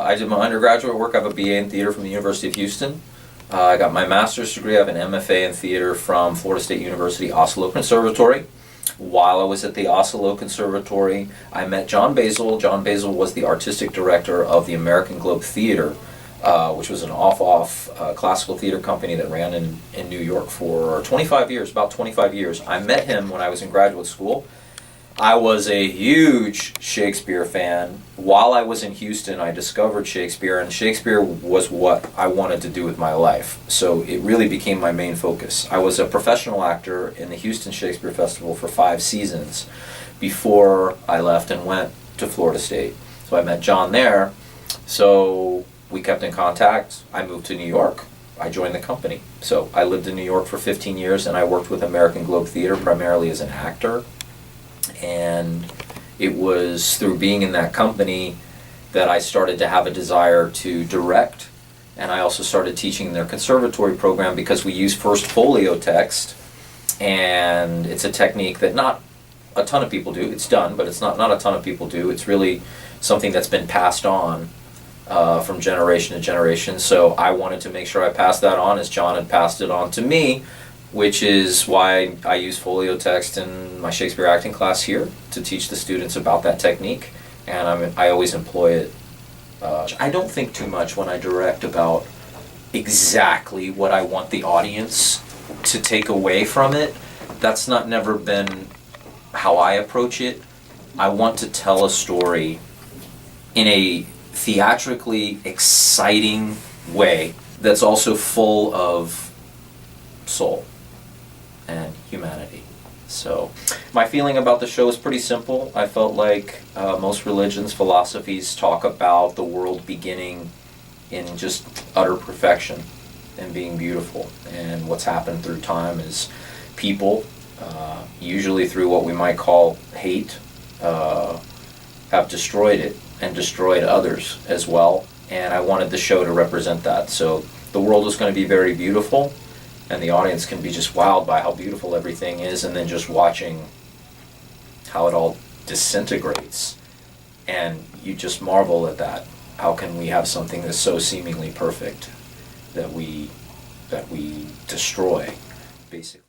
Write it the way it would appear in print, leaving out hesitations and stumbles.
I did my undergraduate work. I have a BA in theater from the University of Houston. I got my master's degree. I have an MFA in theater from Florida State University Oslo Conservatory. While I was at the Oslo Conservatory, I met John Basil. John Basil was the artistic director of the American Globe Theatre, which was an off-off classical theater company that ran in New York for 25 years, about 25 years. I met him when I was in graduate school. I was a huge Shakespeare fan. While I was in Houston, I discovered Shakespeare, and Shakespeare was what I wanted to do with my life. So it really became my main focus. I was a professional actor in the Houston Shakespeare Festival for 5 seasons before I left and went to Florida State. So I met John there. So we kept in contact. I moved to New York. I joined the company. So I lived in New York for 15 years, and I worked with American Globe Theatre primarily as an actor. And it was through being in that company that I started to have a desire to direct, and I also started teaching their conservatory program because we use first folio text, and it's a technique that not a ton of people do. It's done, but it's not a ton of people do. It's really something that's been passed on from generation to generation. So I wanted to make sure I passed that on as John had passed it on to me, which is why I use folio text in my Shakespeare acting class here to teach the students about that technique, and I always employ it. I don't think too much when I direct about exactly what I want the audience to take away from it. That's never been how I approach it. I want to tell a story in a theatrically exciting way that's also full of soul and humanity. So my feeling about the show is pretty simple. I felt like most religions, philosophies talk about the world beginning in just utter perfection and being beautiful, and what's happened through time is people, usually through what we might call hate, have destroyed it and destroyed others as well, and I wanted the show to represent that. So the world is going to be very beautiful, and the audience can be just wowed by how beautiful everything is, and then just watching how it all disintegrates, and you just marvel at that. How can we have something that's so seemingly perfect that we destroy, basically?